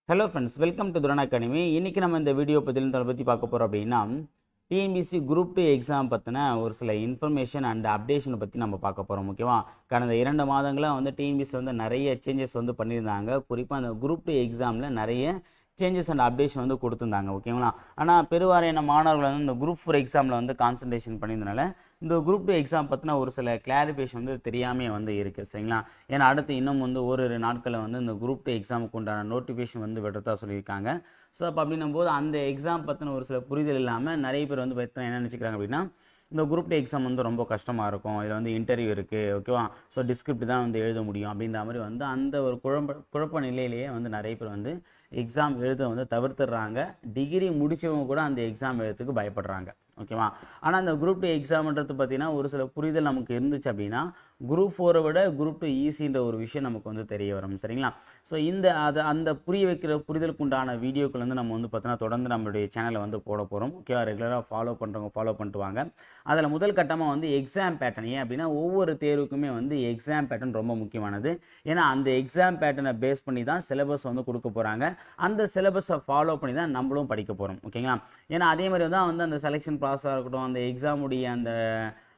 Hello friends, welcome to துரன் academy. இன்றைக்கி நம்ம இந்த வீடியோ பற்றி பார்க்க போகிறோம் அப்படின்னா, டிஎன்பிஎஸ்சி குரூப் 2 எக்ஸாம் பற்றின ஒரு சில இன்ஃபர்மேஷன் அண்ட் அப்டேஷனை பற்றி நம்ம பார்க்க போகிறோம். முக்கியமாக கடந்த 2 மாதங்களாக டிஎன்பிஎஸ்சி நிறைய சேஞ்சஸ் பண்ணியிருந்தாங்க. குறிப்பாக அந்த குரூப் 2 எக்ஸாமில் நிறைய சேஞ்சஸ் அண்ட் அப்டேஷன் கொடுத்துருந்தாங்க. ஓகேங்களா? ஆனால் பெருவாரியான மாணவர்கள் இந்த குரூப் 4 எக்ஸாமில் கான்சன்ட்ரேஷன் பண்ணியிருந்தனால இந்த குரூப் 2 எக்ஸாம் பற்றின ஒரு சில கிளாரிஃபிகேஷன் தெரியாமல் இருக்குது. சரிங்களா? ஏன்னா அடுத்து இன்னும் ஓரிரு நாட்களில் இந்த குரூப் 2 எக்ஸாமுக்கு உண்டான நோட்டிஃபிகேஷன் விடுறதா சொல்லியிருக்காங்க. ஸோ அப்போ அப்படின்னும் போது அந்த எக்ஸாம் பற்றின ஒரு சில புரிதல் இல்லாமல் நிறைய பேர் பார்த்தீங்கன்னா என்ன நினச்சிக்கிறாங்க அப்படின்னா, இந்த குரூப் 2 எக்ஸாம் ரொம்ப கஷ்டமாக இருக்கும், இதில் இன்டர்வியூ இருக்குது, ஓகேவா, ஸோ டிஸ்கிரிப்ட் தான் எழுத முடியும் அப்படின்ற மாதிரி அந்த ஒரு குழப்ப நிலையிலேயே நிறைய பேர் எக்ஸாம் எழுத தவிர்த்துடுறாங்க. டிகிரி முடித்தவங்க கூட அந்த எக்ஸாம் எழுதுறதுக்கு பயப்படுறாங்க. ஓகேவா? ஆனால் அந்த குரூப் 2 எக்ஸாம்ன்றது பார்த்தீங்கன்னா ஒரு சில புரிதல் நமக்கு இருந்துச்சு அப்படின்னா குரூப் 4 விட குரூப் 2 ஈஸின்ற ஒரு விஷயம் நமக்கு தெரிய வரும். சரிங்களா? ஸோ அந்த புரிய வைக்கிற புரிதலுக்கு உண்டான வீடியோக்கள் நம்ம பார்த்தீங்கன்னா தொடர்ந்து நம்மளுடைய சேனலை போட போகிறோம். ஓகேவா? ரெகுலராக ஃபாலோ பண்ணுறவங்க ஃபாலோ பண்ணிட்டு வாங்க. அதில் முதல் கட்டமாக எக்ஸாம் பேட்டர்ன். ஏன் அப்படின்னா ஒவ்வொரு தேர்வுக்குமே எக்ஸாம் பேட்டர்ன் ரொம்ப முக்கியமானது. ஏன்னா அந்த எக்ஸாம் பேட்டர்னை பேஸ் பண்ணி தான் சிலபஸ் கொடுக்க போகிறாங்க. அந்த சிலபஸை ஃபாலோ பண்ணி தான் நம்மளும் படிக்க போகிறோம். ஓகேங்களா? ஏன்னா அதே மாதிரி தான் அந்த செலெக்ஷன் ப்ராசஸாக இருக்கட்டும், அந்த எக்ஸாமுடைய அந்த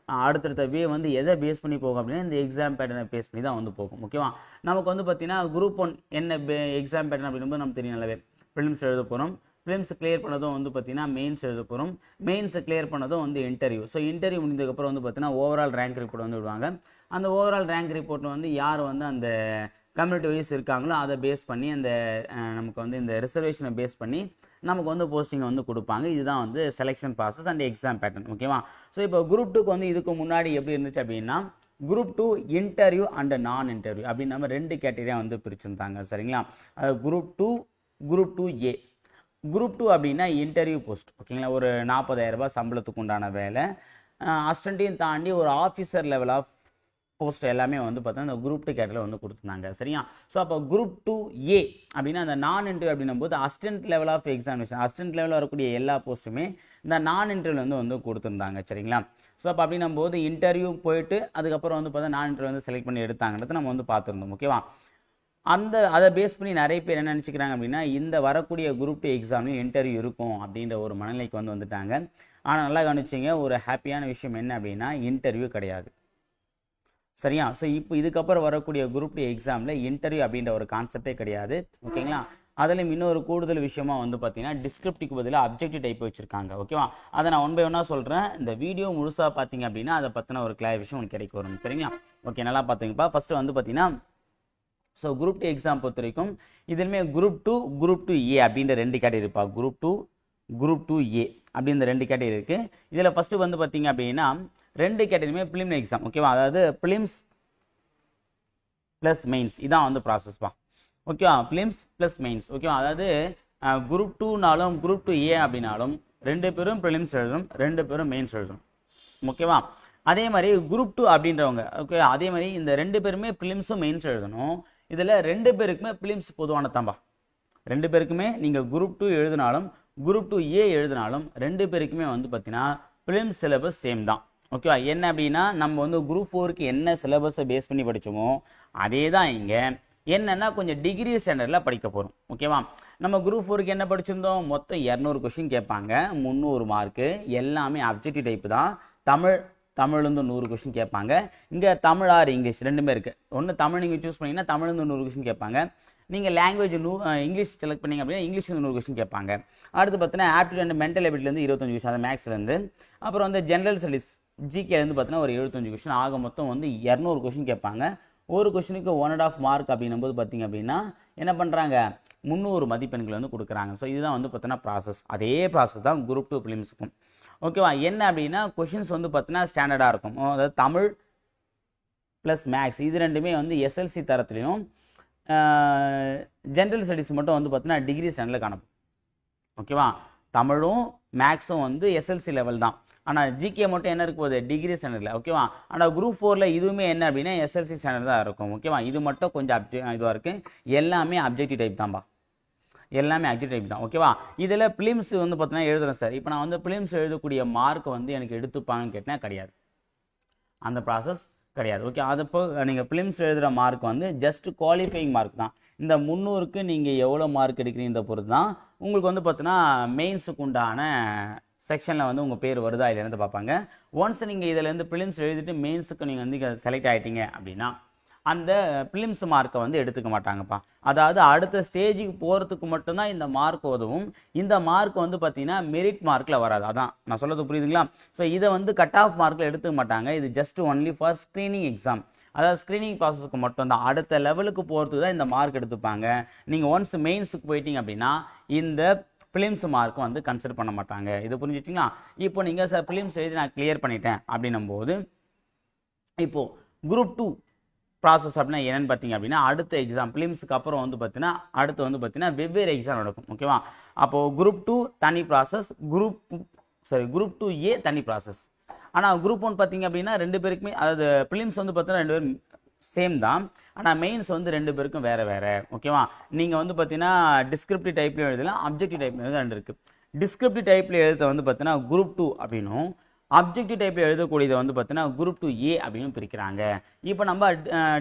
அடுத்தடுத்த வே எதை பேஸ் பண்ணி போகும் அப்படின்னா இந்த எக்ஸாம் பேட்டர்னை பேஸ் பண்ணி தான் போகும். ஓகேவா? நமக்கு பார்த்தீங்கன்னா குரூப் 1 என்ன எக்ஸாம் பேட்டர்ன் அப்படின்னும் நமக்கு தெரியும் நல்லாவே. ப்ரிலிம்ஸ் எழுத போகிறோம், ப்ரிலிம்ஸ் கிளியர் பண்ணதும் பார்த்தீங்கன்னா மெயின்ஸ் எழுத போகிறோம், மெயின்ஸை கிளியர் பண்ணதும் இன்டர்வியூ. ஸோ இன்டர்வியூ முடிந்ததுக்கப்புறம் பார்த்தீங்கன்னா ஓவரால் ரேங்க் ரிப்போர்ட் விடுவாங்க. அந்த ஓவரால் ரேங்க் ரிப்போர்ட் யார் அந்த கம்யூனிட்டி வைஸ் இருக்காங்களோ அதை பேஸ் பண்ணி அந்த நமக்கு இந்த ரிசர்வேஷனை பேஸ் பண்ணி நமக்கு போஸ்டிங்கை கொடுப்பாங்க. இதுதான் selection process and exam pattern. ஓகேவா? ஸோ இப்போ குரூப் 2க்கு இதுக்கு முன்னாடி எப்படி இருந்துச்சு அப்படின்னா குரூப் 2 இன்டர்வியூ அண்ட் நான் இன்டர்வியூ அப்படின்னு நம்ம 2 கேட்டகரியாக பிரிச்சுருந்தாங்க. சரிங்களா? அது குரூப் 2 குரூப் 2A. குரூப் 2 அப்படின்னா இன்டர்வியூ போஸ்ட். ஓகேங்களா? ஒரு 40,000 ரூபாய் சம்பளத்துக்கு உண்டான வேலை, அசிஸ்டண்ட்டையும் தாண்டி ஒரு ஆஃபீஸர் லெவல் ஆஃப் போஸ்ட் எல்லாமே பார்த்தீங்கன்னா இந்த குரூப் 2 கேட்டகரியில் கொடுத்துருந்தாங்க. சரியா? ஸோ அப்போ குரூப் 2A அப்படின்னா அந்த நான் இன்டர்வியூ அப்படின்னும் போது assistant level of examination, assistant லெவலில் வரக்கூடிய எல்லா போஸ்ட்டுமே இந்த நான் இன்டர்வியூ கொடுத்துருந்தாங்க. சரிங்களா? ஸோ அப்போ அப்படின்னும் போது இன்டர்வியூ போயிட்டு அதுக்கப்புறம் பார்த்தீங்கன்னா நான் இன்டர்வியூ செலக்ட் பண்ணி எடுத்தாங்கன்றது நம்ம பார்த்துருந்தோம். ஓகேவா? அதை பேஸ் பண்ணி நிறைய பேர் என்ன நினச்சிக்கிறாங்க அப்படின்னா இந்த வரக்கூடிய குரூப் 2 எக்ஸாம்லையும் இன்டர்வியூ இருக்கும் அப்படின்ற ஒரு மனநிலைக்கு வந்துட்டாங்க. ஆனால் நல்லா கவனிச்சிங்க, ஒரு ஹாப்பியான விஷயம் என்ன அப்படின்னா இன்டர்வியூ கிடையாது. சரியா? ஸோ இப்போ இதுக்கப்புறம் வரக்கூடிய குரூப் 2 எக்ஸாமில் இன்டர்வியூ அப்படின்ற ஒரு கான்செப்டே கிடையாது. ஓகேங்களா? அதிலும் இன்னொரு கூடுதல் விஷயமா பார்த்தீங்கன்னா டிஸ்கிரிப்டிவ்க்கு பதிலாக அப்ஜெக்டிவ் டைப் வச்சுருக்காங்க. ஓகேவா? அதை நான் 1 by 1 சொல்கிறேன். இந்த வீடியோ முழுசாக பார்த்தீங்க அப்படின்னா அதை பற்றின ஒரு கிளாரிஃபிகேஷன் உங்களுக்கு கிடைக்க வரும். சரிங்களா? ஓகே, நல்லா பார்த்துங்கப்பா. ஃபஸ்ட்டு பார்த்தீங்கன்னா ஸோ குரூப் 2 எக்ஸாம் பொறுத்த வரைக்கும் இதுலையுமே குரூப் 2 குரூப் 2A அப்படின்ற 2 கேட்டகரி இருப்பா. குரூப் 2 குரூப் 2A அப்படின்ற 2 கேட்டகரி இருக்குது. இதில் ஃபஸ்ட்டு பார்த்தீங்க அப்படின்னா 2 கேட்டகரியுமே ப்ரிலிமினரி எக்ஸாம். ஓகேவா? அதாவது ப்ரிலிம்ஸ் ப்ளஸ் மெயின்ஸ் இதான் ப்ராசஸ்ப்பா. ஓகேவா? Prelims plus mains. ஓகேவா? அதாவது குரூப் 2னாலும் குரூப் 2A அப்படின்னாலும் 2 பேரும் ப்ரிலிம்ஸ் எழுதணும், 2 பேரும் மெயின்ஸ் எழுதணும். ஓகேவா? அதே மாதிரி குரூப் 2 அப்படின்றவங்க ஓகே அதே மாதிரி இந்த 2 பேருமே ப்ரிலிம்ஸும் மெயின்ஸ் எழுதணும். இதில் 2 பேருக்குமே ப்ரிலிம்ஸ் பொதுவான தான்பா. 2 பேருக்குமே நீங்கள் குரூப் 2 எழுதினாலும் குரூப் 2A எழுதினாலும் 2 பேருக்குமே பார்த்தீங்கன்னா ப்ரிலிம்ஸ் சிலபஸ் சேம் தான். ஓகேவா? என்ன அப்படின்னா நம்ம குரூப் 4க்கு என்ன சிலபஸை பேஸ் பண்ணி படித்தோமோ அதே தான் இங்கே. என்னன்னா கொஞ்சம் டிகிரி ஸ்டாண்டர்டில் படிக்க போகிறோம். ஓகேவா? நம்ம குரூப் 4க்கு என்ன படிச்சிருந்தோம்? மொத்தம் 200 கொஸ்டின் கேட்பாங்க, 300 மார்க்கு, எல்லாமே அப்ஜெக்டிவ் டைப்பு தான். தமிழ்லேருந்து 100 கொஸ்டின் கேட்பாங்க. இங்கே தமிழ் ஆர் இங்கிலீஷ் ரெண்டுமே இருக்குது. ஒன்று தமிழ் நீங்கள் சூஸ் பண்ணிங்கன்னா தமிழ்லேருந்து 100 கொஸ்டின் கேட்பாங்க. நீங்கள் லாங்குவேஜ் இங்கிலீஷ் செலக்ட் பண்ணிங்க அப்படின்னா இங்கிலீஷ்லேருந்து 100 கொஸ்டின் கேட்பாங்க. அடுத்து பார்த்தீங்கன்னா ஆப்டிடியூட் அண்ட் மென்டல் எபிலிட்டிலேருந்து 25 கொஸ்டின், அது மேக்ஸ்லேருந்து. அப்புறம் ஜென்ரல் ஸ்டடீஸ் ஜிகேலேருந்து பார்த்தீங்கன்னா ஒரு 75 கொஸ்டின். ஆக மொத்தம் 200 கொஸ்டின் கேட்பாங்க. ஒரு கொஸ்டினுக்கு 1.5 மார்க் அப்படின்னும் போது பார்த்தீங்க அப்படின்னா என்ன பண்ணுறாங்க? 300 மதிப்பெண்கள் கொடுக்குறாங்க. ஸோ இதுதான் பார்த்தீங்கன்னா ப்ராசஸ். அதே ப்ராசஸ் தான் குரூப் 2 ப்ரிலிம்ஸுக்கும். ஓகேவா? என்ன அப்படின்னா கொஷின்ஸ் பார்த்தீங்கன்னா ஸ்டாண்டர்டாக இருக்கும். அதாவது தமிழ் ப்ளஸ் மேக்ஸ் இது ரெண்டுமே எஸ்எல்சி தரத்துலையும், ஜென்ரல் ஸ்டடீஸ் மட்டும் பார்த்தீங்கன்னா டிகிரி ஸ்டாண்டர்டில் காணப்படும். ஓகேவா? தமிழும் மேக்ஸும் எஸ்எல்சி லெவல் தான். ஆனால் ஜிகே மட்டும் என்ன இருக்க போகுது? டிகிரி ஸ்டாண்டர்டில். ஓகேவா? ஆனால் குரூப் 4ல் இதுவுமே என்ன அப்படின்னா எஸ்எல்சி ஸ்டாண்டர்ட் தான் இருக்கும். ஓகேவா? இது மட்டும் கொஞ்சம் இதுவாக இருக்குது. எல்லாமே அப்ஜெக்டிவ் டைப் தான்பா. எல்லாமே அப்ஜெக்டிவ் டைப் தான். ஓகேவா? இதில் ப்ரிலிம்ஸ் பார்த்தீங்கன்னா எழுதுறேன் சார், இப்போ நான் ப்ரிலிம்ஸ் எழுதக்கூடிய மார்க் எனக்கு எடுத்துப்பாங்கன்னு கேட்டால் கிடையாது. அந்த ப்ராசஸ் கிடையாது. ஓகே, அதப்போ நீங்கள் ப்ரிலிம்ஸ் எழுதுகிற மார்க் வந்து ஜஸ்ட் குவாலிஃபைங் மார்க் தான். இந்த 300க்கு நீங்கள் எவ்வளோ மார்க் எடுக்கிறீங்க பொறுத்து தான் உங்களுக்கு வந்து பார்த்தீங்கன்னா மெயின்ஸுக்கு உண்டான செக்ஷனில் வந்து உங்கள் பேர் வருதா இல்லைன்னு பார்ப்பாங்க. ஒன்ஸ் நீங்கள் இதிலேருந்து ப்ரிலிம்ஸ் எழுதிட்டு மெயின்ஸுக்கு நீங்கள் வந்து செலக்ட் ஆகிட்டீங்க அப்படின்னா அந்த ப்ரிலிம்ஸ் மார்க்கை வந்து எடுத்துக்க மாட்டாங்கப்பா. அதாவது அடுத்த ஸ்டேஜுக்கு போகிறதுக்கு மட்டும்தான் இந்த மார்க் உதவும். இந்த மார்க் வந்து பார்த்தீங்கன்னா மெரிட் மார்க்கில் வராது. அதான் நான் சொல்கிறது புரியுதுங்களா? ஸோ இதை வந்து கட் ஆஃப் மார்க்கில் எடுத்துக்க மாட்டாங்க. இது just only for screening exam. அதாவது ஸ்க்ரீனிங் ப்ராசஸ்க்கு மட்டும்தான். அடுத்த லெவலுக்கு போகிறதுக்கு தான் இந்த மார்க் எடுத்துப்பாங்க. நீங்கள் ஒன்ஸ் மெயின்ஸுக்கு போயிட்டீங்க அப்படின்னா இந்த ப்ரிலிம்ஸ் மார்க் வந்து கன்சிடர் பண்ண மாட்டாங்க. இது புரிஞ்சிட்டிங்களா? இப்போ நீங்கள் சார் ப்ரிலிம்ஸ் எழுதி நான் கிளியர் பண்ணிட்டேன் அப்படின்னும் போது இப்போது குரூப் 2 ப்ராசஸ் அப்படின்னா என்னென்னு பார்த்தீங்க அப்படின்னா அடுத்த எக்ஸாம் ப்ரிலிம்ஸுக்கு அப்புறம் வந்து பார்த்தீங்கன்னா அடுத்து வந்து பார்த்தீங்கன்னா வெவ்வேறு எக்ஸாம் நடக்கும். ஓகேவா? அப்போது குரூப் 2 தனி ப்ராசஸ், குரூப் 2A தனி ப்ராசஸ். ஆனால் குரூப் 1 பார்த்தீங்க அப்படின்னா ரெண்டு பேருக்குமே, அதாவது ப்ரிலிம்ஸ் வந்து பார்த்தீங்கன்னா ரெண்டு பேரும் சேம் தான். ஆனால் மெயின்ஸ் வந்து ரெண்டு பேருக்கும் வேறு வேறு. ஓகேவா? நீங்கள் வந்து பார்த்தீங்கன்னா டிஸ்கிரிப்டிவ் டைப்லேயும் எழுதலாம், அப்ஜெக்டிவ் டைப்லேயும் ரெண்டு இருக்குது. டிஸ்கிரிப்டிவ் டைப்பில் எழுத வந்து பார்த்தீங்கன்னா குரூப் 2 அப்படின்னும், அப்ஜெக்டிவ் டைப்பில் எழுதக்கூடியதை வந்து பார்த்தீங்கன்னா குரூப் 2A அப்படின்னு பிரிக்கிறாங்க. இப்போ நம்ம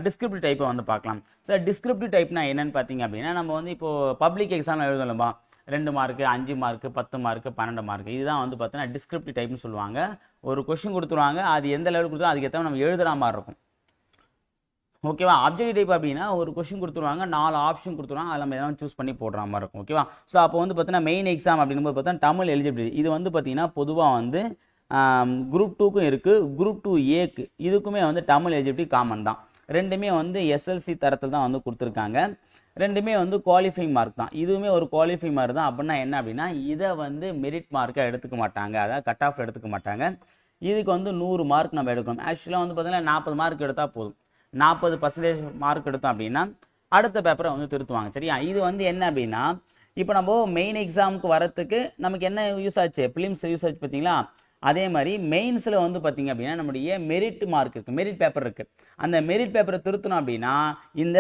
டிஸ்கிரிப்டிவ் டைப்பை வந்து பார்க்கலாம். சார் டிஸ்கிரிப்டிவ் டைப்னா என்னன்னு பார்த்தீங்க அப்படின்னா நம்ம வந்து இப்போது பப்ளிக் எக்ஸாம் எழுதலாமா, 2 மார்க்கு, 5 மார்க்கு, 10 மார்க்கு, 12 மார்க்கு, இதுதான் வந்து பார்த்தீங்கன்னா டிஸ்கிரிப்டிவ் டைப்னு சொல்லுவாங்க. ஒரு கொஸ்டின் கொடுத்துருவாங்க, அது எந்த லெவலுக்கு கொடுத்தா அதுக்கு ஏற்ற நம்ம எழுதுகிற மாதிரி இருக்கும். ஓகேவா? அப்ஜெக்டிவ் டைப் அப்படின்னா ஒரு கொஸ்டின் கொடுத்துருவாங்க, 4 ஆப்ஷன் கொடுத்துருவாங்க, அதில் நம்ம எதாவது சூஸ் பண்ணி போடுற மாதிரி இருக்கும். ஓகேவா? ஸோ அப்போ வந்து பார்த்தீங்கன்னா மெயின் எக்ஸாம் அப்படிங்கும்போது பார்த்தீங்கன்னா தமிழ் எலிஜிபிலிட்டி இது வந்து பார்த்தீங்கன்னா பொதுவாக வந்து குரூப் 2க்கும் இருக்குது, குரூப் 2Aக்கு இதுக்குமே வந்து தமிழ் எலிஜிபிலிட்டி காமன் தான். ரெண்டுமே வந்து எஸ்எல்சி தரத்தில் தான் வந்து கொடுத்துருக்காங்க. ரெண்டுமே வந்து குவாலிஃபைங் மார்க் தான். இதுவுமே ஒரு குவாலிஃபைங் மார்க் தான். அப்படின்னா என்ன அப்படின்னா இதை வந்து மெரிட் மார்க்கை எடுத்துக்க மாட்டாங்க, அதாவது கட் ஆஃப் எடுத்துக்க மாட்டாங்க. இதுக்கு வந்து 100 மார்க் நம்ம எடுக்கணும். ஆக்சுவலாக வந்து பார்த்தீங்கன்னா 40 மார்க் எடுத்தால் போதும். 40% மார்க் எடுத்தோம் அப்படின்னா அடுத்த பேப்பரை வந்து திருத்துவாங்க. சரியா? இது வந்து என்ன அப்படின்னா இப்போ நம்ம மெயின் எக்ஸாமுக்கு வரத்துக்கு நமக்கு என்ன யூஸ் ஆச்சு, ப்ரிலிம்ஸ் யூஸ் ஆச்சு பார்த்தீங்களா? அதே மாதிரி மெயின்ஸில் வந்து பார்த்தீங்க அப்படின்னா நம்முடைய மெரிட் மார்க் இருக்குது, மெரிட் பேப்பர் இருக்குது. அந்த மெரிட் பேப்பரை திருத்தணும் அப்படின்னா இந்த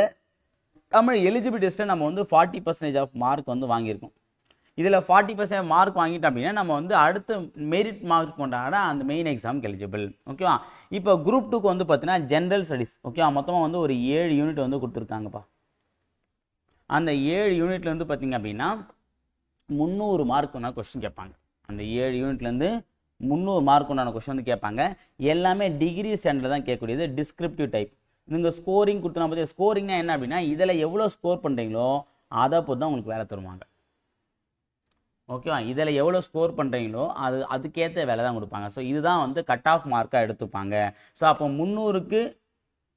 தமிழ் எலிஜிபிலிட்டி டெஸ்ட்டை நம்ம வந்து 40% ஆஃப் மார்க் வந்து வாங்கியிருக்கோம். இதில் 40% மார்க் வாங்கிட்டோம் அப்படின்னா நம்ம வந்து அடுத்த மெரிட் மார்க் கொண்டாட அந்த மெயின் எக்ஸாமுக்கு எலிஜிபிள். ஓகேவா? இப்போ குரூப் 2க்கு வந்து பார்த்தீங்கன்னா ஜென்ரல் ஸ்டடீஸ். ஓகேவா? மொத்தமாக வந்து ஒரு 7 யூனிட் வந்து கொடுத்துருக்காங்கப்பா. அந்த 7 யூனிட்ல வந்து பார்த்தீங்க அப்படின்னா 300 மார்க் ஒன்றா கொஸ்டின் கேட்பாங்க. அந்த 7 யூனிட்லேருந்து 300 மார்க் ஒன்றான கொஸ்டின் வந்து கேட்பாங்க. எல்லாமே டிகிரி ஸ்டாண்டர்டில் தான் கேட்கக்கூடியது. Descriptive type. நீங்கள் ஸ்கோரிங் கொடுத்தா பற்றி ஸ்கோரிங்னா என்ன அப்படின்னா இதில் எவ்வளோ ஸ்கோர் பண்ணுறீங்களோ அதை பொறுத்து தான் உங்களுக்கு வேலை தருவாங்க. ஓகேவா? இதில் எவ்வளோ ஸ்கோர் பண்ணுறீங்களோ அதுக்கேற்ற வேலை தான் கொடுப்பாங்க. ஸோ இதுதான் வந்து கட் ஆஃப் மார்க்காக எடுத்துப்பாங்க. ஸோ அப்போ 300க்கு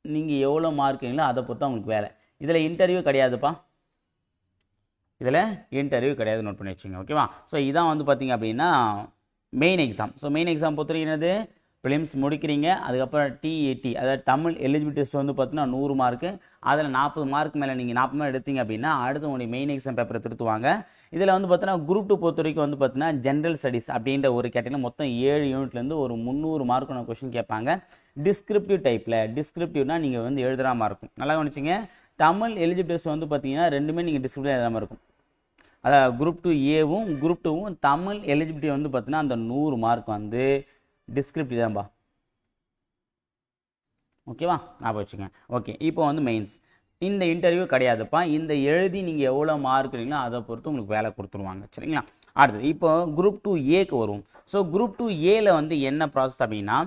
நீங்கள் எவ்வளோ மார்க்குங்களோ அதை பொறுத்து தான் உங்களுக்கு வேலை. இதில் இன்டர்வியூ கிடையாதுப்பா, இதில் இன்டர்வியூ கிடையாது, நோட் பண்ணி வச்சுங்க. ஓகேவா? ஸோ இதான் வந்து பார்த்தீங்க அப்படின்னா main exam. So main exam பொறுத்த என்னது, ப்ரிலிம்ஸ் முடிக்கிறீங்க, அதுக்கப்புறம் டிஏடி அதாவது தமிழ் எலிஜிபிலிட்டி டெஸ்ட் வந்து பார்த்தீங்கன்னா 100 மார்க்கு. அதில் 40 மார்க் மேலே நீங்கள் 40 மார்க் எடுத்தீங்க அப்படின்னா அடுத்து உங்களுடைய மெயின் எக்ஸாம் பேப்பரை திருத்துவாங்க. இதில் வந்து பார்த்தீங்கன்னா குரூப் 2 பொறுத்த வரைக்கும் வந்து பார்த்தீங்கன்னா ஜென்ரல் ஸ்டடீஸ் அப்படின்ற ஒரு கேட்டகரியில் மொத்தம் 7 யூனிட்லேருந்து ஒரு 300 மார்க்கான கொஸ்டின் கேட்பாங்க. டிஸ்கிரிப்டிவ் டைப்பில், டிஸ்கிரிப்டிவ்னா நீங்கள் வந்து எழுதுகிற மாதிரி இருக்கும். நல்லா கவனிச்சிங்க. தமிழ் எலிஜிபிலிட்டி டெஸ்ட் வந்து பார்த்தீங்கன்னா ரெண்டுமே நீங்கள் டிஸ்கிரிப்டிவ் எழுதுகிற மாதிரி இருக்கும். அதாவது குரூப் 2Aவும் குரூப் 2வும் தமிழ் எலிஜிபிலிட்டி வந்து பார்த்தீங்கன்னா அந்த 100 மார்க் வந்து டிஸ்கிரிப்டிவ் தான்ப்பா. ஓகேவா? ஞாபகம் வச்சுங்க. ஓகே, இப்போ வந்து மெயின்ஸ். இந்த இன்டர்வியூ கிடையாதுப்பா. இந்த எழுதி நீங்கள் எவ்வளோ மார்க் இருக்கீங்களோ அதை பொறுத்து உங்களுக்கு வேலை கொடுத்துருவாங்க. சரிங்களா? அடுத்தது இப்போ குரூப் 2Aக்கு வரும். ஸோ குரூப் 2Aல வந்து என்ன ப்ராசஸ் அப்படின்னா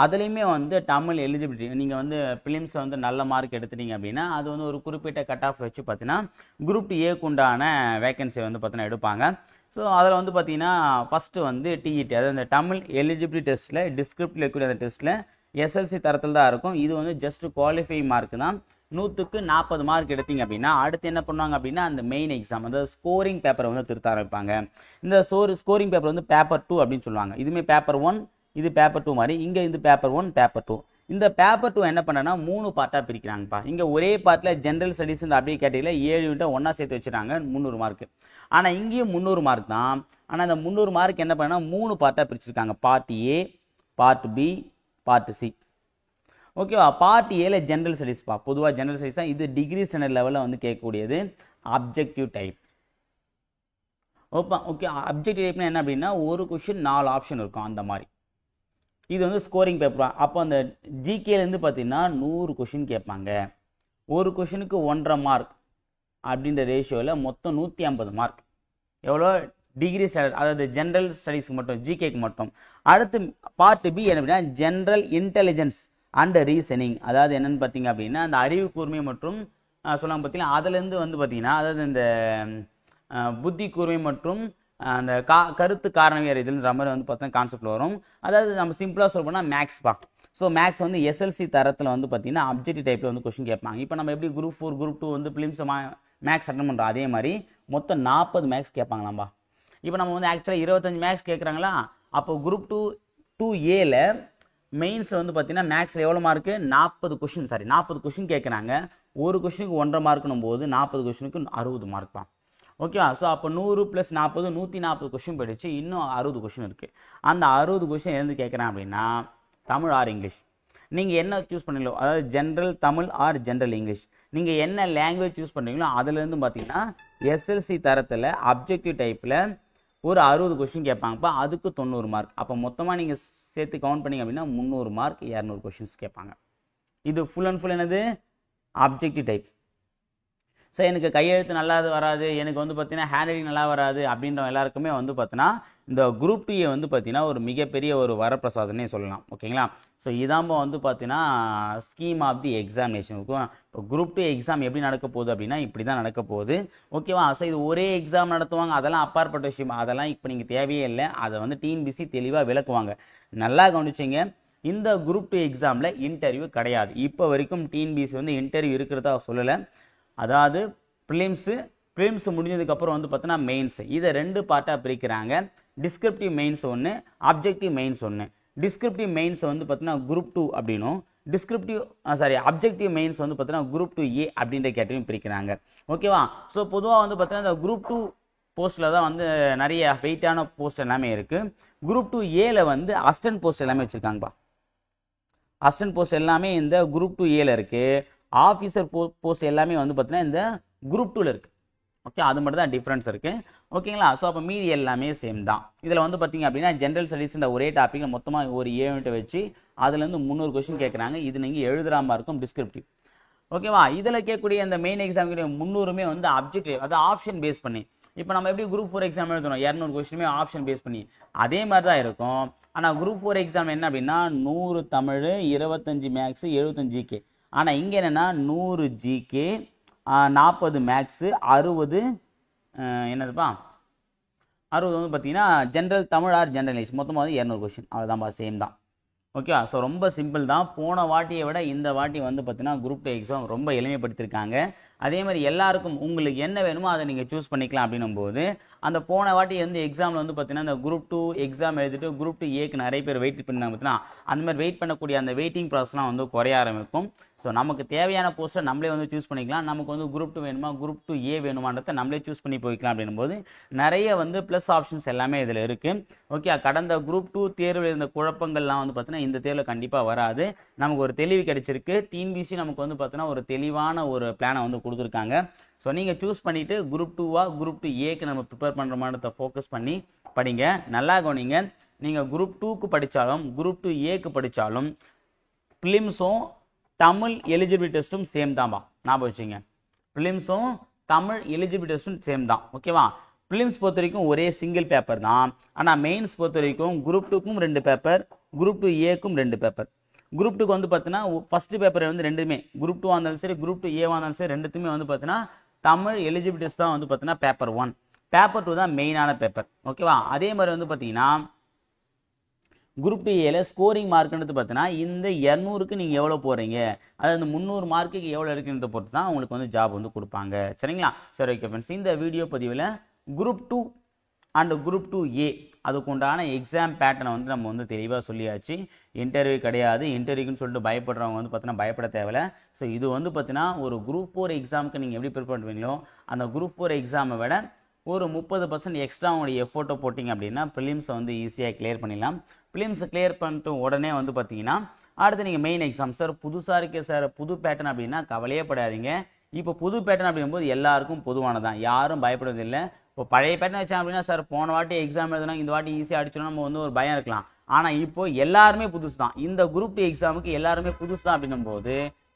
அதுலேயுமே வந்து தமிழ் எலிஜிபிலிட்டி நீங்கள் வந்து ப்ரிலிம்ஸில் வந்து நல்ல மார்க் எடுத்துட்டீங்க அப்படின்னா அது வந்து ஒரு குறிப்பிட்ட கட் ஆஃப் வச்சு பார்த்தீங்கன்னா குரூப் 2Aக்கு உண்டான வேகன்சி வந்து பார்த்தீங்கன்னா எடுப்பாங்க. ஸோ அதில் வந்து பார்த்தீங்கன்னா ஃபஸ்ட்டு வந்து டிஇடி அதாவது இந்த தமிழ் எலிஜிபிலிட்டி டெஸ்ட்டில் டிஸ்கிரிப்டிவ் இருக்கக்கூடிய அந்த டெஸ்ட்டில் எஸ்எல்சி தரத்தில் தான் இருக்கும். இது வந்து ஜஸ்ட் குவாலிஃபை மார்க் தான். 100க்கு 40 மார்க் எடுத்தீங்க அப்படின்னா அடுத்து என்ன பண்ணுவாங்க அப்படின்னா அந்த மெயின் எக்ஸாம் அதாவது ஸ்கோரிங் பேப்பரை வந்து திருத்த ஆரம்பிப்பாங்க. இந்த ஸ்கோரிங் பேப்பர் வந்து பேப்பர் 2 அப்படின்னு சொல்லுவாங்க. இதுவுமே பேப்பர் 1, இது பேப்பர் 2 மாதிரி. இங்கே இந்த பேப்பர் 1, பேப்பர் 2. இந்த பேப்பர் 2 என்ன பண்ணனா 3 பார்ட்டாக பிரிக்கிறாங்கப்பா. இங்கே ஒரே பார்ட்டில் ஜென்ரல் ஸ்டடீஸ் இந்த அப்படியே கேட்டகரியில் 7 யூனிட்டை ஒன்றா சேர்த்து வச்சுட்டாங்க 300 மார்க். ஆனால் இங்கேயும் 300 மார்க் தான். ஆனால் அந்த 300 மார்க் என்ன பண்ணனா 3 பார்ட்டாக பிரிச்சிருக்காங்க. Part A, part B, part C. ஓகேவா? பார்ட் ஏல ஜென்ரல் ஸ்டடீஸ்ப்பா. பொதுவாக ஜென்ரல் ஸ்டடீஸ் தான். இது டிகிரி ஸ்டாண்டர்ட் லெவலில் வந்து கேட்கக்கூடியது அப்ஜெக்டிவ் டைப். ஓகே, அப்ஜெக்டிவ் டைப்னா என்ன அப்படின்னா ஒரு கொஸ்டின் 4 ஆப்ஷன் இருக்கும் அந்த மாதிரி. இது வந்து ஸ்கோரிங் பேப்பர். அப்போ அந்த ஜிகேலேருந்து பார்த்தீங்கன்னா 100 கொஷின் கேட்பாங்க. ஒரு கொஷினுக்கு 1.5 மார்க் அப்படின்ற ரேஷியோவில் மொத்தம் 150 மார்க். எவ்வளோ? டிகிரி ஸ்டாண்டர்ட், அதாவது ஜென்ரல் ஸ்டடீஸ்க்கு மட்டும், ஜிகேக்கு மட்டும். அடுத்து பார்ட் பி என்ன அப்படின்னா ஜென்ரல் இன்டெலிஜென்ஸ் அண்ட் ரீசனிங். அதாவது என்னன்னு பார்த்தீங்க அப்படின்னா அந்த அறிவு கூர்மை மற்றும் சொல்லாமல் பார்த்தீங்கன்னா அதுலேருந்து வந்து பார்த்தீங்கன்னா அதாவது இந்த புத்தி கூர்மை மற்றும் அந்த கருத்து காரணவியல் இதுன்ற மாதிரி வந்து பார்த்தீங்கன்னா கான்செப்டில் வரும். அதாவது நம்ம சிம்பிளாக சொல்ல போனால் மேக்ஸ்பா. ஸோ மேக்ஸ் வந்து எஸ்எல்சி தரத்தில் வந்து பார்த்தீங்கன்னா அப்ஜெக்டிவ் டைப்பில் வந்து கொஸ்டின் கேட்பாங்க. இப்போ நம்ம எப்படி குரூப் 4 குரூப் 2 வந்து பிலிம்ஸ் மேக்ஸ் அட்டன் பண்ணுறோம், அதே மாதிரி மொத்தம் 40 மேக்ஸ் கேட்பாங்களாம்பா. இப்போ நம்ம வந்து ஆக்சுவலாக 25 மேக்ஸ் கேட்குறாங்களா, அப்போ குரூப் 2A மெயின்ஸில் வந்து பார்த்தீங்கன்னா மேக்ஸில் எவ்வளோ மார்க்கு? 40 கொஷின் கேட்குறாங்க. ஒரு கொஷினுக்கு 1.5 மார்க்குனும் போது 40 கொஷினுக்கு 60 மார்க் தான். ஓகேவா? ஸோ அப்போ 100 + 40 140 கொஷின் போயிடுச்சு. இன்னும் 60 கொஷின் இருக்குது. அந்த 60 கொஷின் எது கேட்குறேன் அப்படின்னா தமிழ் ஆர் இங்கிலீஷ். நீங்கள் என்ன சூஸ் பண்ணீங்களோ, அதாவது general Tamil or general English, நீங்கள் என்ன லாங்குவேஜ் சூஸ் பண்ணுறீங்களோ அதுலேருந்து பார்த்தீங்கன்னா எஸ்எல்சி தரத்தில் அப்ஜெக்டிவ் டைப்பில் ஒரு 60 கொஷின் கேட்பாங்கப்பா. அதுக்கு 90 மார்க். அப்போ மொத்தமாக நீங்கள் சேர்த்து கவுண்ட் பண்ணிங்க அப்படின்னா 300 மார்க், 200 கொஷின்ஸ் கேட்பாங்க. இது ஃபுல் அண்ட் ஃபுல் என்னது? Objective type. ஸோ எனக்கு கையெழுத்து நல்லா வராது, எனக்கு வந்து பார்த்தீங்கன்னா ஹேண்ட் ரைட்டிங் நல்லா வராது அப்படின்ற எல்லாருக்குமே வந்து பார்த்தீங்கன்னா இந்த குரூப் 2 வந்து பார்த்தீங்கன்னா ஒரு மிகப்பெரிய ஒரு வரப்பிரசாதனே சொல்லலாம். ஓகேங்களா? ஸோ இதாம்ப வந்து பார்த்தீங்கன்னா ஸ்கீம் ஆஃப் தி எக்ஸாமினேஷன். ஓகேவா? இப்போ குரூப் 2 எக்ஸாம் எப்படி நடக்க போகுது அப்படின்னா இப்படி தான் நடக்க போகுது. ஓகேவா? ஸோ இது ஒரே எக்ஸாம் நடத்துவாங்க, அதெல்லாம் அப்பாற்பட்ட விஷயம், அதெல்லாம் இப்போ நீங்கள் தேவையே இல்லை. அதை வந்து டிஎன்பிஎஸ்சி தெளிவாக விளக்குவாங்க. நல்லா கவனிச்சிங்க, இந்த குரூப் 2 எக்ஸாமில் இன்டர்வியூ கிடையாது. இப்போ வரைக்கும் டிஎன்பிஎஸ்சி வந்து இன்டர்வியூ இருக்கிறதா சொல்லலை. அதாவது ப்ரிலிம்ஸ் முடிஞ்சதுக்கப்புறம் வந்து பார்த்தீங்கன்னா மெயின்ஸ், இதை 2 பார்ட்டாக பிரிக்கிறாங்க. டிஸ்கிரிப்டிவ் மெயின்ஸ் ஒன்று, அப்ஜெக்டிவ் மெயின்ஸ் ஒன்று. டிஸ்கிரிப்டிவ் மெயின்ஸ் வந்து பார்த்தீங்கன்னா குரூப் 2 அப்படின்னும், அப்ஜெக்டிவ் மெயின்ஸ் வந்து பார்த்தீங்கன்னா குரூப் 2A அப்படின்ற கேட்டகரியும் பிரிக்கிறாங்க. ஓகேவா? ஸோ பொதுவாக வந்து பார்த்தீங்கன்னா இந்த குரூப் 2 போஸ்ட்டில் தான் வந்து நிறைய வெயிட்டான போஸ்ட் எல்லாமே இருக்குது. குரூப் 2A வந்து அசிஸ்டன்ட் போஸ்ட் எல்லாமே வச்சுருக்காங்கப்பா. அசிஸ்டன்ட் போஸ்ட் எல்லாமே இந்த குரூப் 2A இருக்குது. ஆஃபீஸர் போஸ்ட் எல்லாமே வந்து பார்த்தீங்கன்னா இந்த குரூப் 2 இருக்குது. ஓகே, அது மட்டும் தான் டிஃப்ரென்ஸ் இருக்குது. ஓகேங்களா? ஸோ அப்போ மீதி எல்லாமே சேம் தான். இதில் வந்து பார்த்தீங்க அப்படின்னா ஜென்ரல் ஸ்டடீஸ்ன்ற ஒரே டாப்பிக்கில் மொத்தமாக ஒரு 7 யூனிட் வச்சு அதுலேருந்து 300 கொஸ்டின் கேட்குறாங்க. இது நீங்கள் எழுதுறாமல் இருக்கும் டிஸ்கிரிப்டிவ். ஓகேவா? இதில் கேட்கக்கூடிய அந்த மெயின் எக்ஸாமுடைய 300மே வந்து அப்ஜெக்டிவ், அது ஆப்ஷன் பேஸ் பண்ணி. இப்போ நம்ம எப்படி குரூப் 4 எக்ஸாம் எழுதணும் 200 கொஸ்டினுமே ஆப்ஷன் பேஸ் பண்ணி, அதே மாதிரி தான் இருக்கும். ஆனால் குரூப் 4 எக்ஸாம் என்ன அப்படின்னா 100 தமிழ், 25 மேக்ஸ், 75 ஜிகே. ஆனால் இங்கே என்னென்னா 100 ஜிகே, 40 மேக்ஸு, 60 என்னதுப்பா 60 வந்து பார்த்தீங்கன்னா general Tamil or general English. மொத்தமாக வந்து 200 கொஸ்டின். அவ்வளோதான்ப்பா, சேம் தான். ஓகே, ஸோ ரொம்ப சிம்பிள் தான். போன வாட்டியை விட இந்த வாட்டி வந்து பார்த்தீங்கன்னா குரூப் 2 எக்ஸாம் ரொம்ப எளிமைப்படுத்திருக்காங்க. அதே மாதிரி எல்லாருக்கும் உங்களுக்கு என்ன வேணுமோ அதை நீங்கள் சூஸ் பண்ணிக்கலாம் அப்படின்னும் போது அந்த போன வாட்டி வந்து எக்ஸாமில் வந்து பார்த்தீங்கன்னா இந்த குரூப் 2 எக்ஸாம் எழுதிட்டு குரூப் 2A நிறைய பேர் வெயிட் பண்ணாங்க பார்த்தீங்கன்னா, அந்த மாதிரி வெயிட் பண்ணக்கூடிய அந்த வெயிட்டிங் ப்ராசஸ்லாம் வந்து குறைய ஆரம்பிக்கும். ஸோ நமக்கு தேவையான போஸ்ட்டை நம்மளே வந்து சூஸ் பண்ணிக்கலாம். நமக்கு வந்து குரூப் 2 வேணுமா குரூப் 2A வேணுமான்றதை நம்மளே சூஸ் பண்ணி போய்க்கலாம் அப்படின்னும் போது நிறைய வந்து ப்ளஸ் ஆப்ஷன்ஸ் எல்லாமே இதில் இருக்குது. ஓகே, கடந்த குரூப் 2 தேர்வில் இருந்த குழப்பங்கள்லாம் வந்து பார்த்தீங்கன்னா இந்த தேர்வில் கண்டிப்பாக வராது. நமக்கு ஒரு தெளிவு கிடைச்சிருக்கு. டிஎன்பிஎஸ்சி நமக்கு வந்து பார்த்தீங்கன்னா ஒரு தெளிவான ஒரு பிளானை வந்து கொடுத்துருக்காங்க. ஸோ நீங்கள் சூஸ் பண்ணிவிட்டு குரூப் 2வா குரூப் 2Aக்கு நம்ம ப்ரிப்பேர் பண்ணுற மாதிரி ஃபோக்கஸ் பண்ணி படிங்க. நல்லா கவனிங்க, நீங்கள் குரூப் 2க்கு படித்தாலும் குரூப் 2Aக்கு படித்தாலும் ப்ரிலிம்ஸும் தமிழ் எலிஜிபிலிட்டி டெஸ்ட்டும் சேம் தான்பா. ஞாபகம் வச்சுங்க, ப்ரிலிம்ஸும் தமிழ் எலிஜிபிலிட்டி டெஸ்ட்டும் சேம் தான். ஓகேவா? ப்ரிலிம்ஸ் பொறுத்த வரைக்கும் ஒரே சிங்கிள் பேப்பர் தான். ஆனால் மெயின்ஸ் பொறுத்த வரைக்கும் குரூப் 2க்கும் 2 பேப்பர், குரூப் 2Aக்கும் 2 பேப்பர். குரூப் 2க்கு வந்து பார்த்தீங்கன்னா ஃபர்ஸ்ட் பேப்பர் வந்து ரெண்டுமே குரூப் 2 இருந்தாலும் சரி குரூப் 2A இருந்தாலும் சரி ரெண்டுத்துமே வந்து பார்த்தீங்கன்னா தமிழ் எலிஜிபிலிட்டி டெஸ்ட் தான் வந்து பார்த்தீங்கன்னா பேப்பர் 1, பேப்பர் 2 தான் மெயினான பேப்பர். ஓகேவா? அதே மாதிரி வந்து பார்த்தீங்கன்னா குரூப் 2Aல ஸ்கோரிங் மார்க்ன்றது பார்த்தீங்கன்னா இந்த 200க்கு நீங்கள் எவ்வளோ போகிறீங்க, அதாவது 300 மார்க்குக்கு எவ்வளோ இருக்குன்றத பொறுத்து தான் உங்களுக்கு வந்து ஜாப் வந்து கொடுப்பாங்க. சரிங்களா? சரி, ஓகே ஃப்ரெண்ட்ஸ், இந்த வீடியோ பதிவில் குரூப் 2 அண்ட் குரூப் 2A அதுக்கு உண்டான எக்ஸாம் பேட்டர்னை வந்து நம்ம வந்து தெளிவாக சொல்லியாச்சு. இன்டர்வியூ கிடையாது, இன்டர்வியூக்குன்னு சொல்லிட்டு பயப்படுறவங்க வந்து பார்த்தீங்கன்னா பயப்பட தேவையில்லை. ஸோ இது வந்து பார்த்தீங்கன்னா ஒரு குரூப் 4 எக்ஸாமுக்கு நீங்கள் எப்படி ப்ரிப்பேர் பண்ணுவீங்களோ அந்த குரூப் 4 எக்ஸாமை விட ஒரு 30% எக்ஸ்ட்ரா உங்களுடைய எஃபோர்ட்டை போட்டிங்க அப்படின்னா ப்ரிலிம்ஸை வந்து ஈஸியாக கிளியர் பண்ணிடலாம். ப்ரிலிம்ஸை கிளியர் பண்ணிட்டு உடனே வந்து பார்த்தீங்கன்னா அடுத்து நீங்கள் மெயின் எக்ஸாம். சார் புதுசாக இருக்கே சார், புது பேட்டர்ன் அப்படின்னா கவலையே படாதீங்க. இப்போ புது பேட்டர்ன் அப்படிங்கும்போது எல்லாருக்கும் பொதுவானதான், யாரும் பயப்படுவதில்லை. இப்போ பழைய பேட்டர்ன் வச்சாங்க அப்படின்னா சார் போன வாட்டி எக்ஸாம் எழுதுனா இந்த வாட்டி ஈஸியாக அடிச்சோன்னா நம்ம வந்து ஒரு பயம் இருக்கலாம். ஆனால் இப்போ எல்லாருமே புதுசு தான். இந்த குரூப் டூ எக்ஸாமுக்கு எல்லாருமே புதுசு தான் அப்படின்னும் போது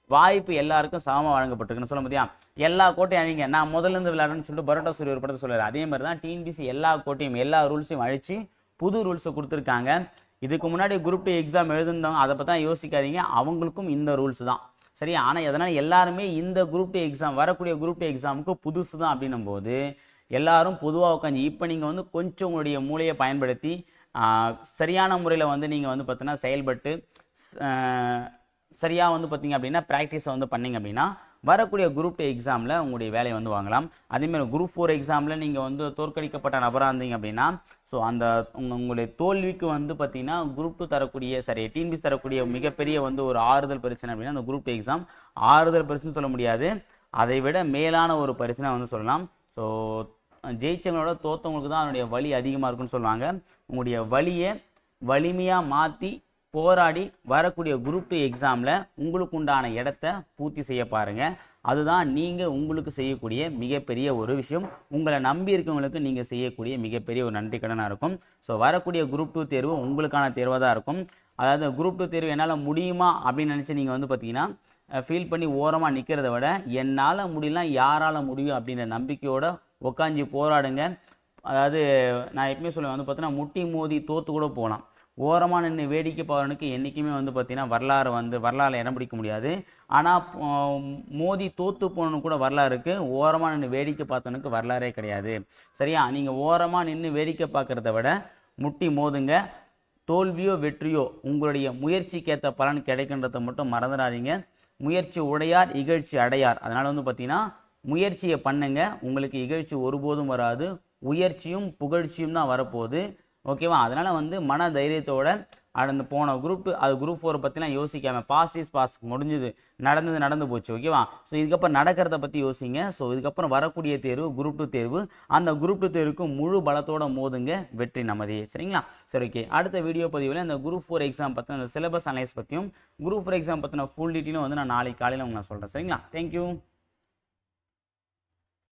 வாய்ப்பு எல்லாருக்கும் சமமாக வழங்கப்பட்டிருக்குன்னு சொல்ல முடியா. எல்லா கோட்டையும் அழிங்க, நான் முதல்ல இருந்து விளையாடுன்னு சொல்லிட்டு பரோட்டா சூரிய ஒரு படத்தை சொல்லுவார். அதே மாதிரி தான் டிஎன்பிசி எல்லா கோட்டையும் எல்லா ரூல்ஸையும் அழிச்சு புது ரூல்ஸை கொடுத்துருக்காங்க. இதுக்கு முன்னாடி குரூப் டூ எக்ஸாம் எழுதுனவங்க அதை பற்றி தான் யோசிக்காதீங்க, அவங்களுக்கும் இந்த ரூல்ஸ் தான் சரியா. ஆனால் எதனால் எல்லாருமே இந்த குரூப் டூ எக்ஸாம் வரக்கூடிய குரூப் டூ எக்ஸாமுக்கு புதுசு தான் அப்படின்னும் போது எல்லாரும் பொதுவாக உட்காந்து இப்போ நீங்கள் வந்து கொஞ்சம் உங்களுடைய மூளையை பயன்படுத்தி சரியான முறையில் வந்து நீங்கள் வந்து பார்த்தீங்கன்னா செயல்பட்டு சரியாக வந்து பார்த்தீங்க அப்படின்னா ப்ராக்டிஸை வந்து பண்ணிங்க அப்படின்னா வரக்கூடிய குரூப் டூ எக்ஸாமில் உங்களுடைய வேலையை வந்து வாங்கலாம். அதேமாதிரி குரூப் 4 எக்ஸாமில் நீங்கள் வந்து தோற்கடிக்கப்பட்ட நபராக இருந்தீங்க அப்படின்னா ஸோ அந்த உங்களுடைய தோல்விக்கு வந்து பார்த்தீங்கன்னா குரூப் 2 தரக்கூடிய டிஎன்பிசி தரக்கூடிய மிகப்பெரிய வந்து ஒரு ஆறுதல் பரிசு அப்படின்னா அந்த குரூப் 2 எக்ஸாம் ஆறுதல் பரிசுன்னு சொல்ல முடியாது, அதை விட மேலான ஒரு பரிசுனா வந்து சொல்லலாம். ஸோ ஜெயிச்சவங்களோட தோத்தவங்களுக்கு தான் அதனுடைய வலி அதிகமாக இருக்குன்னு சொல்லுவாங்க. உங்களுடைய வலியை வலிமையாக மாற்றி போராடி வரக்கூடிய குரூப் 2 எக்ஸாமில் உங்களுக்கு உண்டான இடத்த பூர்த்தி செய்ய பாருங்கள். அதுதான் நீங்கள் உங்களுக்கு செய்யக்கூடிய மிகப்பெரிய ஒரு விஷயம். உங்களை நம்பி இருக்கவங்களுக்கு நீங்கள் செய்யக்கூடிய மிகப்பெரிய ஒரு நன்றி கடனாக இருக்கும். ஸோ வரக்கூடிய குரூப் 2 தேர்வு உங்களுக்கான தேர்வாக தான் இருக்கும். அதாவது குரூப் 2 தேர்வு என்னால் முடியுமா அப்படின்னு நினச்சி நீங்கள் வந்து பார்த்தீங்கன்னா ஃபீல் பண்ணி ஓரமாக நிற்கிறத விட என்னால் முடியலாம் யாரால் முடியும் அப்படின்ற நம்பிக்கையோடு உட்காந்து போராடுங்க. அதாவது நான் எப்பவுமே சொல்லுவேன் வந்து பார்த்தீங்கன்னா முட்டி மோதி தோற்று கூட போகலாம், ஓரமாக நின்று வேடிக்கை பார்க்கறனுக்கு என்றைக்குமே வந்து பார்த்தீங்கன்னா வரலாறு இடம் பிடிக்க முடியாது. ஆனால் மோதி தோற்று போனனு கூட வரலாறு இருக்குது, ஓரமாக நின்று வேடிக்கை பார்த்தவனுக்கு வரலாறே கிடையாது சரியா. நீங்கள் ஓரமாக நின்று வேடிக்கை பார்க்குறத விட முட்டி மோதுங்க. தோல்வியோ வெற்றியோ உங்களுடைய முயற்சிக்கேற்ற பலன் கிடைக்கின்றதை மட்டும் மறந்துடாதீங்க. முயற்சி உடையார் இகழ்ச்சி அடையார். அதனால் வந்து பார்த்தீங்கன்னா முயற்சியை பண்ணுங்க, உங்களுக்கு இகழ்ச்சி ஒருபோதும் வராது, உயர்ச்சியும் புகழ்ச்சியும் தான் வரப்போகுது ஓகேவா. அதனால் வந்து மன தைரியத்தோட அந்த போன குரூப் அது குரூப் 4 பற்றிலாம் யோசிக்காமல் பாஸ்ட் இஸ் பாஸ்ட் முடிஞ்சது, நடந்து போச்சு ஓகேவா. ஸோ இதுக்கப்புறம் நடக்கிறத பற்றி யோசிங்க. ஸோ இதுக்கப்புறம் வரக்கூடிய தேர்வு குரூப் 2 தேர்வு, அந்த குரூப் 2 தேர்வுக்கு முழு பலத்தோட மோதுங்க, வெற்றி நமதே சரிங்களா. சரி ஓகே, அடுத்த வீடியோ பதிவில் இந்த குரூப் 4 எக்ஸாம் பற்றின அந்த சிலபஸ் அனலைஸ் பற்றியும் குரூப் 4 எக்ஸாம் பற்றின ஃபுல் டீட்டெயிலும் வந்து நான் நாளைக்கு காலையில் உங்களுக்கு நான் சொல்கிறேன் சரிங்களா. தேங்க்யூ.